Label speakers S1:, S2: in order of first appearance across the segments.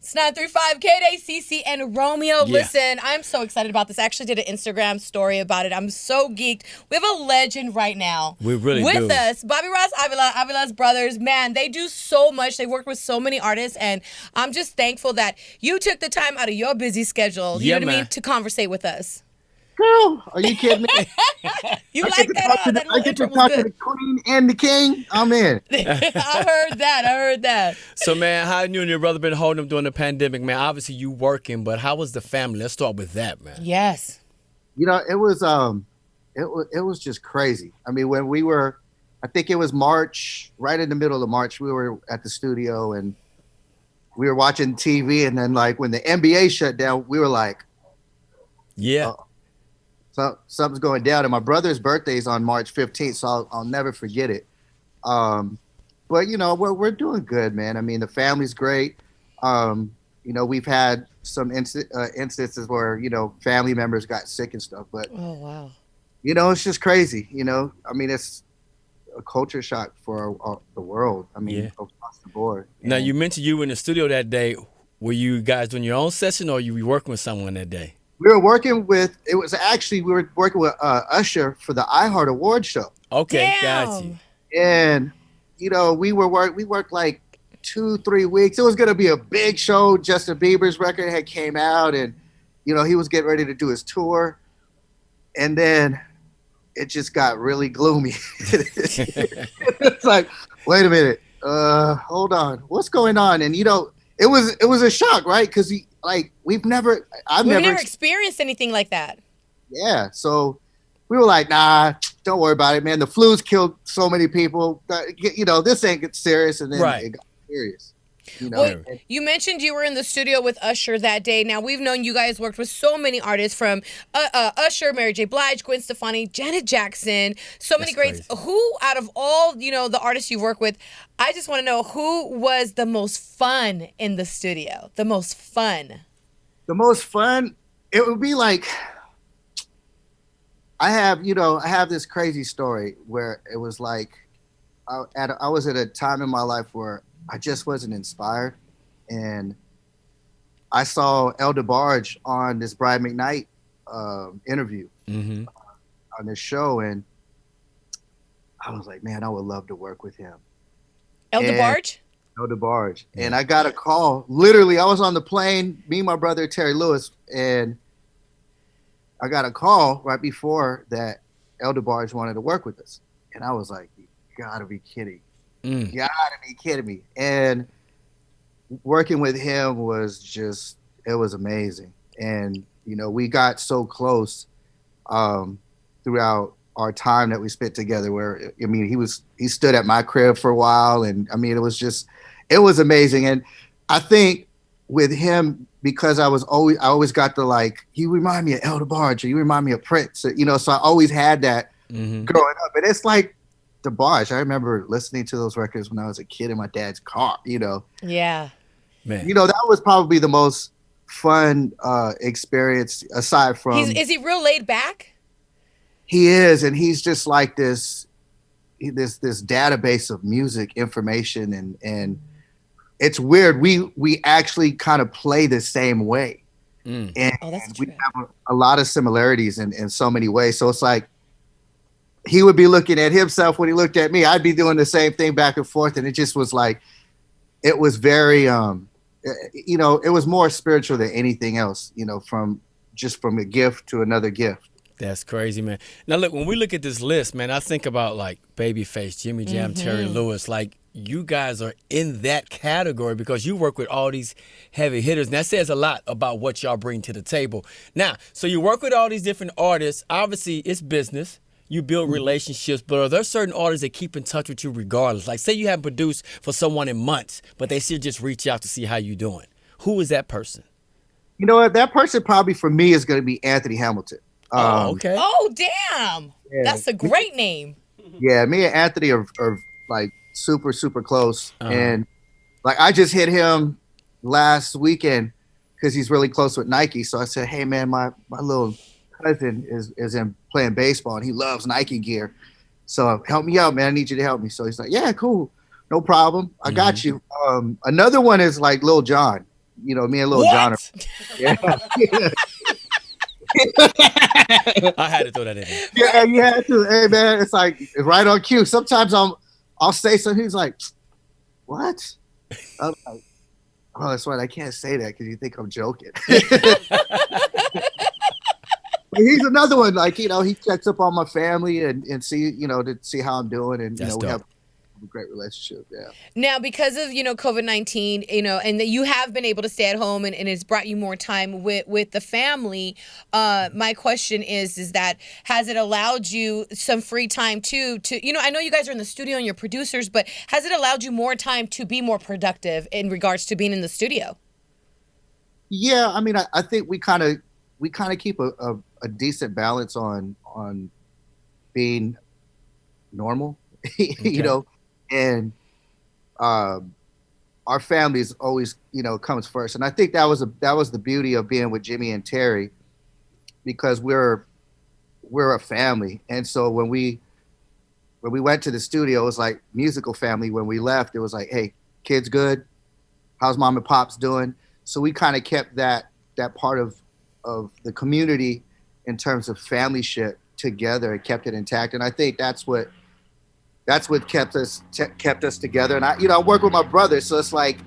S1: It's 935 KDAY, CeCe and Romeo.
S2: Yeah.
S1: Listen, I'm so excited about this. I actually did an Instagram story about it. I'm so geeked. We have a legend right now.
S2: We really
S1: with
S2: do.
S1: us. Bobby Ross, Avila, Avila's brothers. Man, they do so much. They work with so many artists, and I'm just thankful that you took the time out of your busy schedule, you
S2: Yeah,
S1: know what I mean,
S2: man.
S1: to conversate with us.
S3: Girl, are you kidding me?
S1: You
S3: I
S1: like
S3: get to
S1: that?
S3: talk to
S1: That
S3: I
S1: little
S3: get to
S1: intro was
S3: talk to the
S1: good.
S3: queen and the king. I'm in.
S1: I heard that.
S2: So, man, how you and your brother been holding up during the pandemic, man? Obviously, you working, but how was the family? Let's start with that, man.
S1: Yes.
S3: You know, it was just crazy. I mean, when we were, I think it was March, right in the middle of March, we were at the studio and we were watching TV, and then like when the NBA shut down, we were like,
S2: Yeah.
S3: so something's going down. And my brother's birthday is on March 15th, so I'll never forget it. But you know, we're doing good, man. I mean, the family's great. You know, we've had some instances where, you know, family members got sick and stuff, but
S1: Oh, wow.
S3: you know, it's just crazy. You know, I mean, it's a culture shock for the world. I mean,
S2: Yeah.
S3: across the board.
S2: Now,
S3: And
S2: you mentioned you were in the studio that day. Were you guys doing your own session, or you were working with someone that day?
S3: we were working with. It was actually we were working with Usher for the iHeart Award show.
S2: Okay,
S1: Damn.
S2: got you.
S3: And you know, we worked like 2-3 weeks. It was gonna be a big show. Justin Bieber's record had came out, and you know, he was getting ready to do his tour, and then it just got really gloomy. It's like, wait a minute, hold on, what's going on? And you know, it was a shock, right? Because I've
S1: We've
S3: never
S1: never experienced anything like that.
S3: yeah. So we were like, nah, don't worry about it, man. The flu's killed so many people. You know, this ain't get serious. And then
S2: Right.
S3: it got serious. You know,
S1: Well, you mentioned you were in the studio with Usher that day. Now, we've known you guys worked with so many artists from Usher, Mary J. Blige, Gwen Stefani, Janet Jackson, so many
S2: That's
S1: greats.
S2: crazy.
S1: Who, out of all, you know, the artists you've worked with, I just want to know who was the most fun in the studio? The most fun.
S3: the most fun, it would be like, I have this crazy story where it was like, I was at a time in my life where I just wasn't inspired. And I saw El DeBarge on this Brian McKnight interview
S2: Mm-hmm.
S3: on this show, and I was like, man, I would love to work with him.
S1: El
S3: And-
S1: DeBarge?
S3: No DeBarge. And I got a call. Literally, I was on the plane, me and my brother Terry Lewis, and I got a call right before that El DeBarge wanted to work with us. And I was like, you gotta be kidding. You gotta be kidding me. And working with him was just, it was amazing. And, you know, we got so close throughout our time that we spent together where, I mean, he stood at my crib for a while. And I mean, it was amazing. And I think with him, because I always got the, like, you remind me of El DeBarge, or you remind me of Prince, you know, so I always had that growing up. And it's like DeBarge. I remember listening to those records when I was a kid in my dad's car, you know.
S1: Yeah.
S2: Man.
S3: You know, that was probably the most fun experience aside from
S1: Is he real laid back?
S3: he is, and he's just like this database of music information, and it's weird. We actually kind of play the same way, and
S1: Oh, that's
S3: we
S1: true.
S3: have a lot of similarities in so many ways. So it's like he would be looking at himself when he looked at me. I'd be doing the same thing back and forth, and it just was like, it was very you know, it was more spiritual than anything else, you know, from a gift to another gift.
S2: That's crazy, man. Now, look, when we look at this list, man, I think about, like, Babyface, Jimmy Jam, Terry Lewis. Like, you guys are in that category because you work with all these heavy hitters. And that says a lot about what y'all bring to the table. Now, so you work with all these different artists. Obviously, it's business. You build relationships, but are there certain artists that keep in touch with you regardless? Like, say you haven't produced for someone in months, but they still just reach out to see how you doing. Who is that person?
S3: You know what? That person probably for me is going to be Anthony Hamilton.
S2: Okay.
S1: Oh, damn.
S3: Yeah.
S1: That's a great name.
S3: Yeah, me and Anthony are like super, super close.
S2: Uh-huh.
S3: And like I just hit him last weekend because he's really close with Nike. So I said, hey, man, my little cousin is in playing baseball and he loves Nike gear. So help me out, man. I need you to help me. So he's like, yeah, cool. No problem. I got you. Another one is like Lil Jon. me and Lil Jon are,
S2: What?
S3: yeah.
S2: I had to throw that in there.
S3: Yeah, you had to. Hey man, it's like right on cue. Sometimes I'll say something. He's like, "What?" I'm like, "Oh, that's right. I can't say that because you think I'm joking." But he's another one. Like he checks up on my family and see to see how I'm doing, and
S2: That's
S3: we
S2: dope.
S3: have a great relationship. Yeah.
S1: Now, because of COVID-19, and that you have been able to stay at home, and it's brought you more time with the family. My question is that has it allowed you some free time to I know you guys are in the studio and you're producers, but has it allowed you more time to be more productive in regards to being in the studio?
S3: Yeah, I mean, I think we kind of keep a decent balance on being normal,
S2: Okay.
S3: and our family is always comes first, and I think that was the beauty of being with Jimmy and Terry, because we're a family, and so when we went to the studio, it was like musical family. When we left, it was like, hey, kids good? How's mom and pops doing? So we kind of kept that part of the community in terms of family shit together and kept it intact. And I think that's what kept us together. And I work with my brother, so it's like,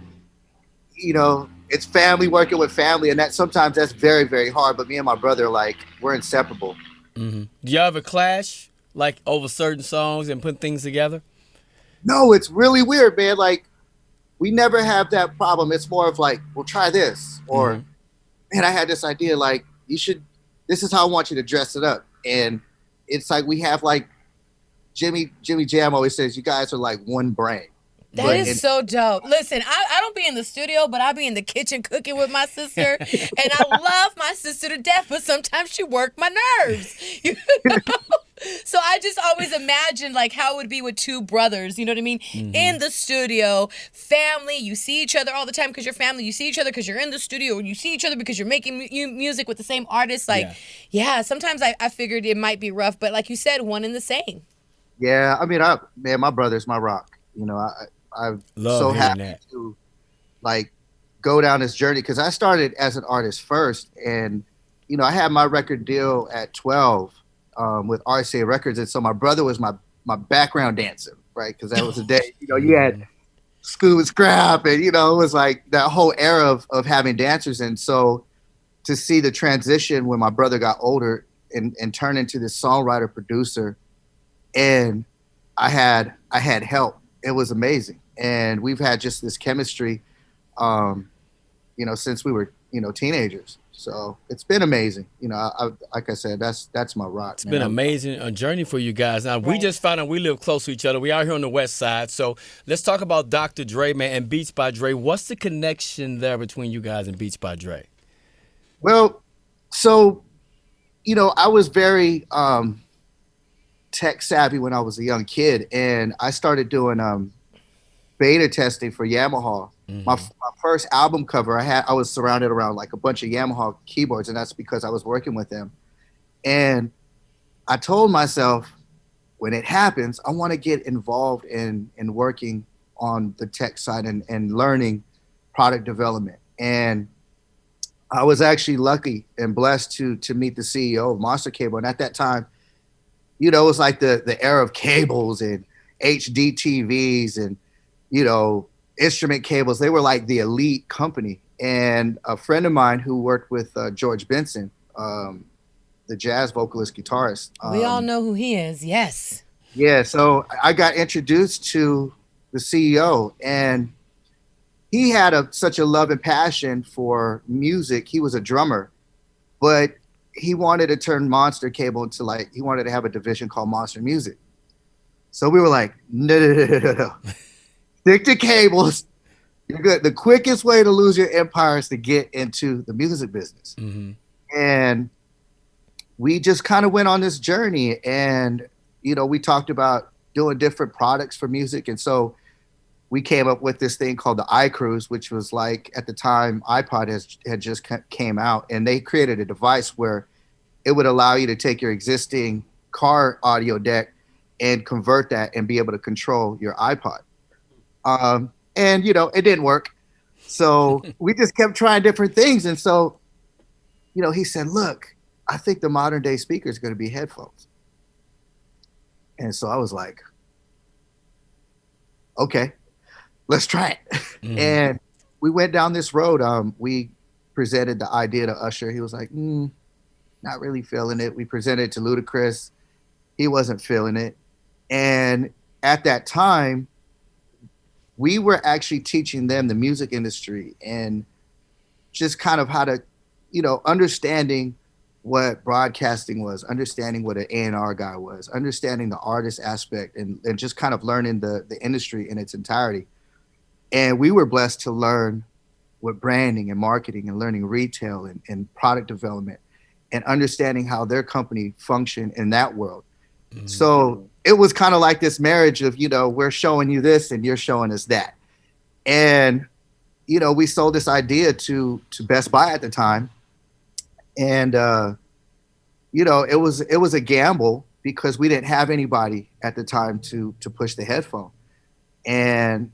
S3: it's family working with family, and that sometimes that's very, very hard. But me and my brother, like, we're inseparable.
S2: Do y'all ever clash like over certain songs and put things together?
S3: No, it's really weird, man. Like, we never have that problem. It's more of like, well, try this, or man, I had this idea. Like, you should. This is how I want you to dress it up, and it's like we have like Jimmy Jam always says, you guys are like one brain.
S1: That is so dope. Listen, I don't be in the studio, but I be in the kitchen cooking with my sister, and I love my sister to death, but sometimes she work my nerves. So I just always imagine like how it would be with two brothers, you know what I mean? In the studio, family, you see each other all the time because you're family. You see each other because you're in the studio, and you see each other because you're making music with the same artist. Like, yeah, sometimes I figured it might be rough, but like you said, one and the same.
S3: Yeah, I mean, my brother's my rock. I'm
S2: Love
S3: so
S2: hearing
S3: happy
S2: that.
S3: to like go down this journey, because I started as an artist first, and I had my record deal at 12 with RCA Records, and so my brother was my background dancer, right? Because that was the day you had Scoob and Scrap, and it was like that whole era of having dancers, and so to see the transition when my brother got older and turn into this songwriter producer, and I had help. It was amazing, and we've had just this chemistry, since we were teenagers. So it's been amazing. Like I said, that's my rock.
S2: It's been amazing a journey for you guys. Now we just found out we live close to each other. We out here on the west side, so let's talk about Dr. Dre, man, and Beats by Dre. What's the connection there between you guys and Beats by Dre?
S3: Well, so I was very tech savvy when I was a young kid, and I started doing beta testing for Yamaha. My first album cover, I was surrounded around like a bunch of Yamaha keyboards, and that's because I was working with them. And I told myself, when it happens, I want to get involved in working on the tech side and learning product development. And I was actually lucky and blessed to meet the CEO of Monster Cable, and at that time, it was like the era of cables and HD TVs and, instrument cables. They were like the elite company. And a friend of mine who worked with George Benson, the jazz vocalist guitarist.
S1: We all know who he is. Yes.
S3: Yeah. So I got introduced to the CEO, and he had such a love and passion for music. He was a drummer, but he wanted to turn Monster Cable into he wanted to have a division called Monster Music. So we were like, no. Stick to cables. You're good. The quickest way to lose your empire is to get into the music business. And we just kind of went on this journey, and, we talked about doing different products for music. And so we came up with this thing called the iCruise, which was like, at the time, iPod had just came out, and they created a device where it would allow you to take your existing car audio deck and convert that and be able to control your iPod. And, it didn't work. So we just kept trying different things. And so, he said, look, I think the modern day speaker is going to be headphones. And so I was like, okay, let's try it. And we went down this road. We presented the idea to Usher. He was like, not really feeling it. We presented it to Ludacris. He wasn't feeling it. And at that time, we were actually teaching them the music industry and just kind of how to, understanding what broadcasting was, understanding what an A&R guy was, understanding the artist aspect, and just kind of learning the industry in its entirety. And we were blessed to learn what branding and marketing and learning retail and product development and understanding how their company functioned in that world. So it was kind of like this marriage of, we're showing you this and you're showing us that. And, we sold this idea to Best Buy at the time. And, it was a gamble because we didn't have anybody at the time to push the headphone. And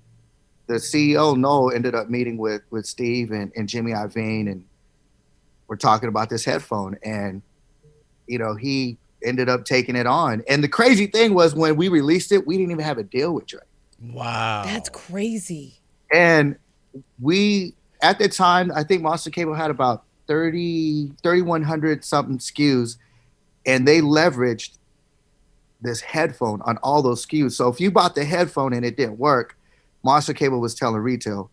S3: the CEO, Noel, ended up meeting with Steve and Jimmy Iovine, and we're talking about this headphone. And, he ended up taking it on. And the crazy thing was when we released it, we didn't even have a deal with Dre.
S2: Wow.
S1: That's crazy.
S3: And we, at the time, I think Monster Cable had about 3,100 something SKUs, and they leveraged this headphone on all those SKUs. So if you bought the headphone and it didn't work, Monster Cable was telling retail,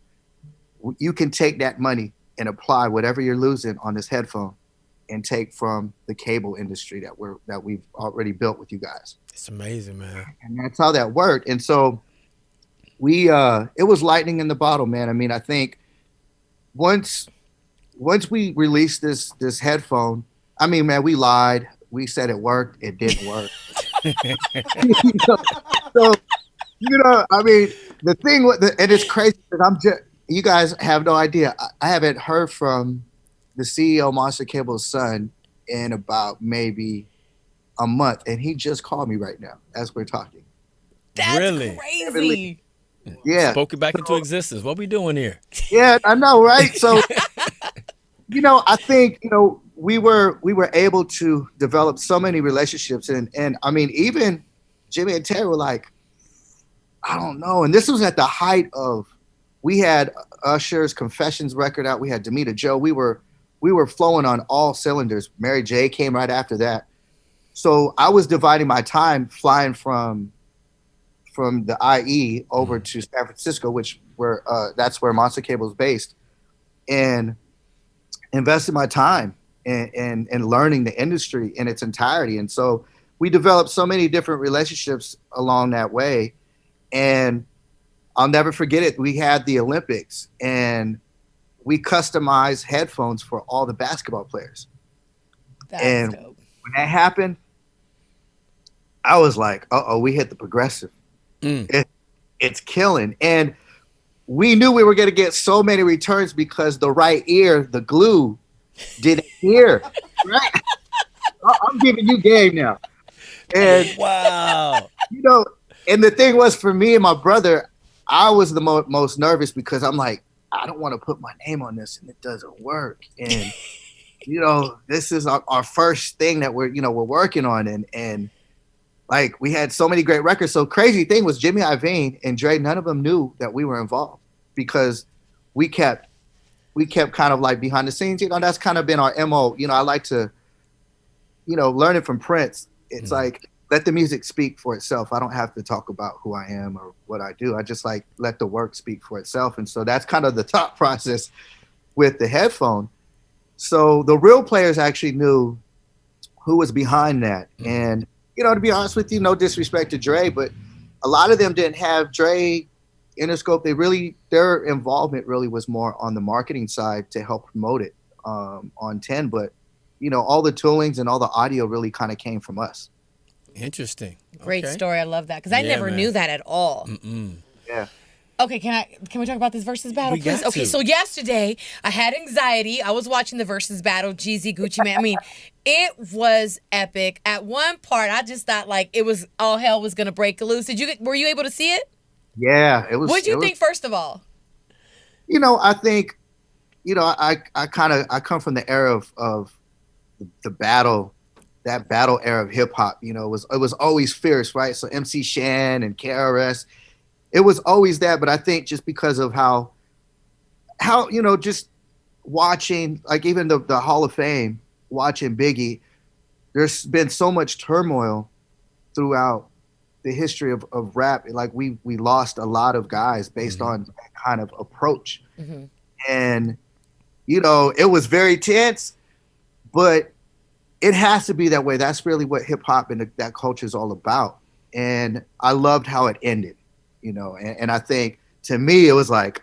S3: you can take that money and apply whatever you're losing on this headphone and take from the cable industry that we've already built with you guys.
S2: It's amazing, man.
S3: And that's how that worked. And so it was lightning in the bottle, man. I mean, I think once we released this headphone, I mean, man, we lied. We said it worked. It didn't work. So, I mean, the thing and it's crazy that you guys have no idea. I haven't heard from the CEO of Monster Cable's son in about maybe a month, and he just called me right now as we're talking.
S1: That's
S2: really
S1: crazy.
S3: Yeah.
S2: Spoke it back into existence. What we doing here?
S3: Yeah, I know, right? So, I think, we were able to develop so many relationships. And I mean, even Jimmy and Terry were like, I don't know. And this was at the height of, we had Usher's Confessions record out. We had Demita Joe. We were flowing on all cylinders. Mary J came right after that. So I was dividing my time flying from the IE over to San Francisco, that's where Monster Cable is based, and invested my time in learning the industry in its entirety. And so we developed so many different relationships along that way. And I'll never forget it. We had the Olympics and we customized headphones for all the basketball players.
S1: That's dope.
S3: When that happened, I was like, we hit the progressive. It's killing. And we knew we were going to get so many returns because the right ear, the glue, didn't hear. Right? I'm giving you game now. And
S2: wow.
S3: And the thing was, for me and my brother, I was the most nervous because I'm like, I don't want to put my name on this and it doesn't work. And this is our first thing that we're working on, and like we had so many great records. So crazy thing was Jimmy Iovine and Dre, none of them knew that we were involved because we kept kind of like behind the scenes. That's kind of been our MO. I like to, learning from Prince. It's like, let the music speak for itself. I don't have to talk about who I am or what I do. I just like let the work speak for itself. And so that's kind of the thought process with the headphone. So the real players actually knew who was behind that. And, to be honest with you, no disrespect to Dre, but a lot of them didn't have Dre, Interscope. Their involvement really was more on the marketing side to help promote it on 10. But, all the toolings and all the audio really kind of came from us.
S2: Interesting.
S1: Great story. I love that because I never knew that at all.
S3: Yeah.
S1: Okay, can we talk about this Verzuz battle, please?
S2: got
S1: Okay,
S2: to.
S1: so yesterday I had anxiety. I was watching the Verzuz battle, Jeezy, Gucci Man. I mean, it was epic. At one part, I just thought like it was all hell was gonna break loose. Were you able to see it?
S3: Yeah, it was.
S1: What did you think first of all?
S3: I think, I come from the era of the battle, that battle era of hip hop. It was always fierce, right? So MC Shan and KRS, it was always that. But I think just because of how just watching, like, even the Hall of Fame, watching Biggie, there's been so much turmoil throughout the history of rap. Like, we lost a lot of guys based on that kind of approach. And it was very tense, but it has to be that way. That's really what hip hop and that culture is all about. And I loved how it ended, and I think, to me, it was like,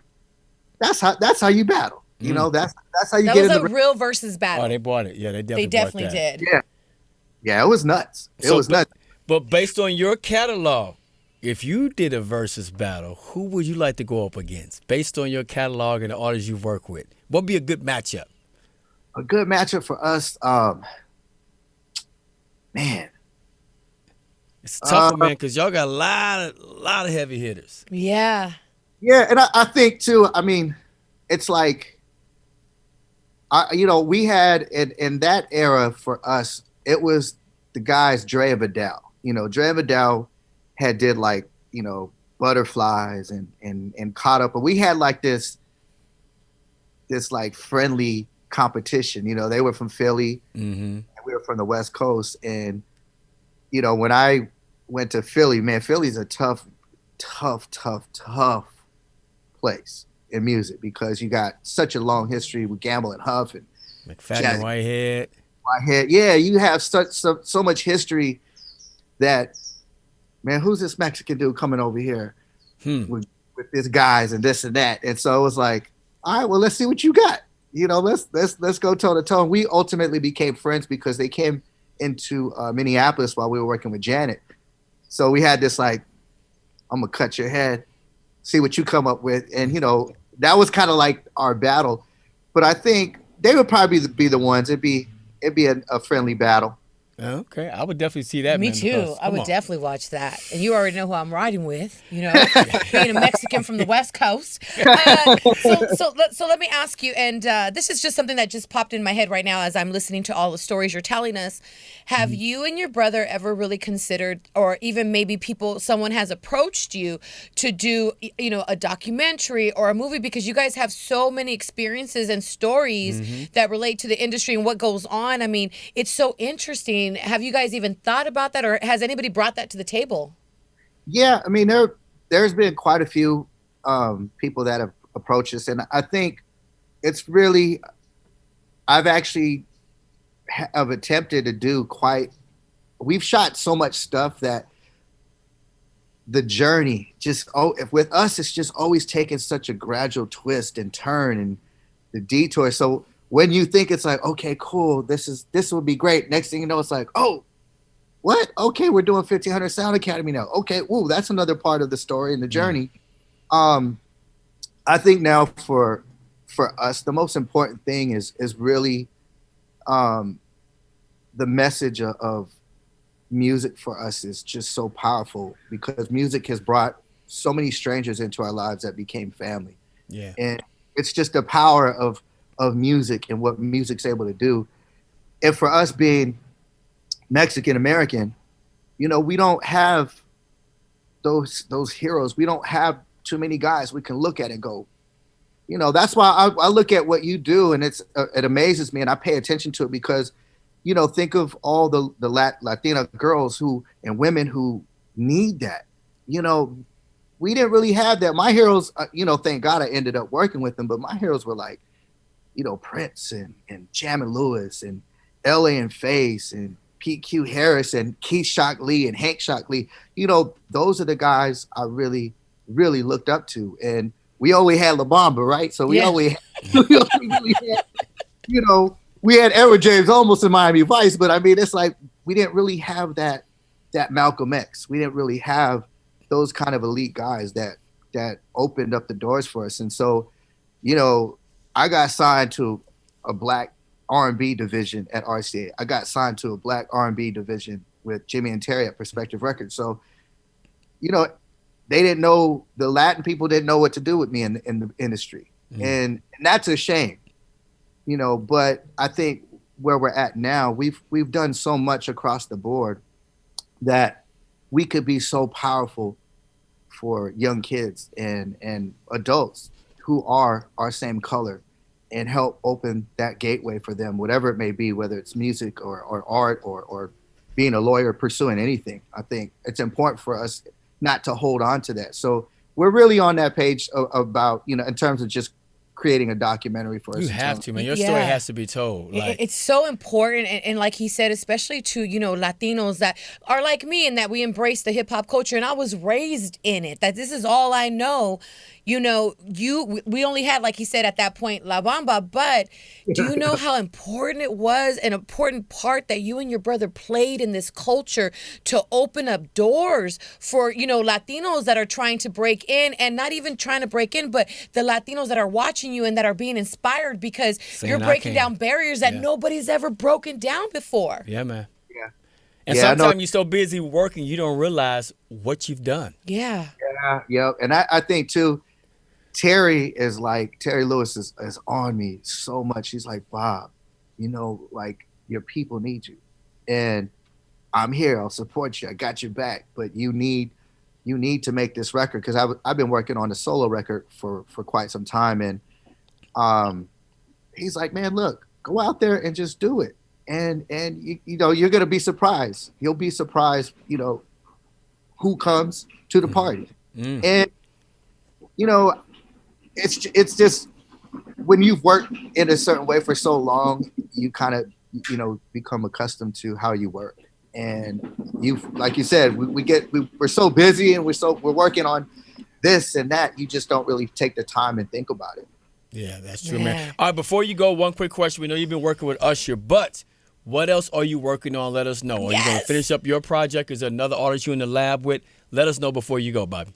S3: that's how you battle. That's how you
S1: that
S3: get
S1: was
S3: in
S1: a real versus battle.
S2: Oh, they bought it. Yeah, they
S1: They
S2: definitely bought
S1: definitely
S2: that.
S1: did.
S3: Yeah, it was nuts. It was nuts.
S2: But based on your catalog, if you did a versus battle, who would you like to go up against? Based on your catalog and the artists you work with, what would be a good matchup?
S3: A good matchup for us, man.
S2: It's tougher, man, because y'all got a lot of heavy hitters.
S1: Yeah.
S3: Yeah, and I think too. I mean, it's like, we had in that era for us, it was the guys Dre and Vidal. Dre and Vidal had did, like, Butterflies and Caught Up, but we had like this like friendly competition. They were from Philly, and we were from the West Coast, and when I went to Philly, man, Philly's a tough place in music because you got such a long history with Gamble and Huff and
S2: McFadden and Whitehead.
S3: Yeah, you have so much history that, man, who's this Mexican dude coming over here with his guys and this and that? And so it was like, all right, well, let's see what you got. Let's go toe to toe. And we ultimately became friends because they came into Minneapolis while we were working with Janet. So we had this, like, I'm gonna cut your head, see what you come up with, and that was kind of like our battle. But I think they would probably be the ones. It'd be a friendly battle.
S2: Okay, I would definitely see that.
S1: Me
S2: man,
S1: too. I would definitely watch that. And you already know who I'm riding with, being a Mexican from the West Coast. So let me ask you, and this is just something that just popped in my head right now as I'm listening to all the stories you're telling us. Have you and your brother ever really considered, or even maybe someone has approached you to do, a documentary or a movie, because you guys have so many experiences and stories that relate to the industry and what goes on? I mean, it's so interesting. Have you guys even thought about that, or has anybody brought that to the table?
S3: Yeah, I mean, there's been quite a few people that have approached us, and I think it's really, I've actually have attempted to do we've shot so much stuff that the journey if with us, it's just always taken such a gradual twist and turn and the detour. So when you think it's like, okay, cool, this will be great, next thing you know, it's like, oh, what? Okay, we're doing 1500 Sound Academy now. Okay, ooh, that's another part of the story and the journey. I think now for us, the most important thing is really the message of music for us is just so powerful, because music has brought so many strangers into our lives that became family.
S2: Yeah,
S3: and it's just the power of music and what music's able to do. And for us being Mexican American, we don't have those heroes. We don't have too many guys we can look at and go, that's why I look at what you do, and it amazes me, and I pay attention to it because, think of all the Latina girls and women who need that. We didn't really have that. My heroes, thank God I ended up working with them, but my heroes were like, Prince and Jammin' Lewis and L.A. and Face and Pete Q Harris and Keith Shock Lee and Hank Shock Lee. Those are the guys I really, really looked up to. And we only had La Bamba, right? So we only really had, we had Edward James almost in Miami Vice, but I mean, it's like we didn't really have that Malcolm X. We didn't really have those kind of elite guys that opened up the doors for us. And so, I got signed to a black R&B division at RCA. I got signed to a black R&B division with Jimmy and Terry at Perspective Records. So, they didn't know, the Latin people didn't know what to do with me in the industry. and that's a shame, you know. But I think where we're at now, we've done so much across the board that we could be so powerful for young kids and adults who are our same color, and help open that gateway for them, whatever it may be, whether it's music or art or being a lawyer, pursuing anything. I think it's important for us not to hold on to that. So we're really on that page about, you know, in terms of just creating a documentary for us.
S2: You have to, man. Your story has to be told.
S1: It's so important. And like he said, especially to, you know, Latinos that are like me and that we embrace the hip hop culture. And I was raised in it, that this is all I know. You know, we only had, like he said at that point, La Bamba, but do you know how important it was, an important part that you and your brother played in this culture to open up doors for, you know, Latinos that are trying to break in, and not even trying to break in, but the Latinos that are watching you and that are being inspired because you're breaking down barriers that nobody's ever broken down before.
S2: Yeah, man.
S3: Yeah.
S2: And sometimes you're so busy working, you don't realize what you've done.
S1: Yeah.
S3: Yeah. And I think too, Terry Lewis is on me so much. She's like, Bob, you know, like, your people need you, and I'm here. I'll support you. I got your back, but you need to make this record, because I've been working on a solo record for quite some time, and he's like, man, look, go out there and just do it, and you know, you're gonna be surprised. You'll be surprised, you know, who comes to the party, and you know. It's just, when you've worked in a certain way for so long, you kind of, you know, become accustomed to how you work. And like you said, we're so busy, and we're working on this and that. You just don't really take the time and think about it.
S2: Yeah, that's true, man. All right, before you go, one quick question. We know you've been working with Usher, but what else are you working on? Let us know. Are you going to finish up your project? Is there another artist you're in the lab with? Let us know before you go, Bobby.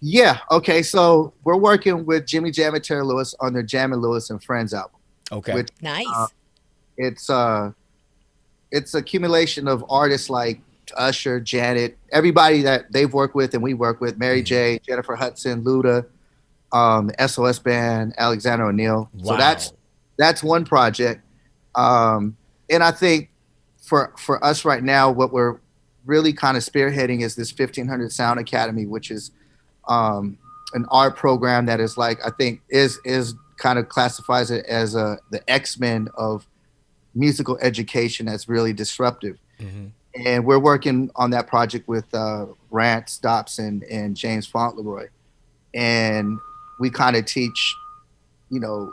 S3: Yeah. Okay. So we're working with Jimmy Jam and Terry Lewis on their Jam and Lewis and Friends album.
S2: Okay.
S1: Nice.
S3: It's accumulation of artists like Usher, Janet, everybody that they've worked with and we work with, Mary J, Jennifer Hudson, Luda, SOS Band, Alexander O'Neal.
S2: Wow.
S3: So that's one project. And I think for us right now, what we're really kind of spearheading is this 1500 Sound Academy, which is an art program that is, like, I think is kind of classifies it as the X-Men of musical education, that's really disruptive. And we're working on that project with Rance Dobson and James Fauntleroy, and we kind of teach, you know,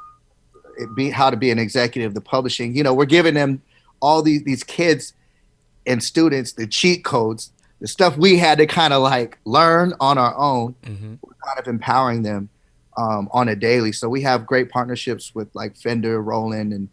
S3: how to be an executive, the publishing. You know, we're giving them, all these kids and students, the cheat codes, the stuff we had to kind of like learn on our own. We're kind of empowering them on a daily. So we have great partnerships with like Fender, Roland, and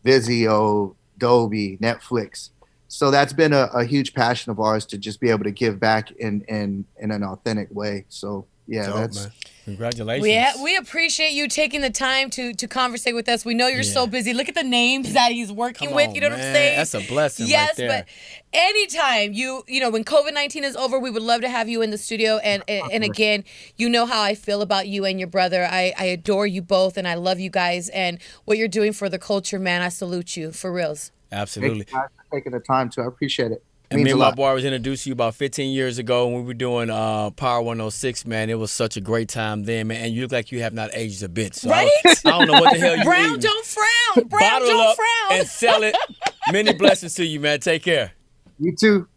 S3: Vizio, Dolby, Netflix. So that's been a huge passion of ours, to just be able to give back in an authentic way. So yeah,
S2: dope, man. Congratulations.
S1: We appreciate you taking the time to conversate with us. We know you're so busy. Look at the names that he's working with. You know what I'm saying?
S2: That's a blessing.
S1: Yes,
S2: right there.
S1: but anytime you know, when COVID-19 is over, we would love to have you in the studio. And again, you know how I feel about you and your brother. I adore you both, and I love you guys. And what you're doing for the culture, man, I salute you, for reals.
S2: Absolutely.
S3: Thank you guys for taking the time to. I appreciate it.
S2: And me and my boy was introduced to you about 15 years ago when we were doing Power 106, man. It was such a great time then, man. And you look like you have not aged a bit. So
S1: right?
S2: I don't know what the hell you
S1: Brown
S2: eating.
S1: don't frown. Brown
S2: Bottle
S1: don't
S2: up
S1: frown.
S2: and sell it. Many blessings to you, man. Take care.
S3: You too.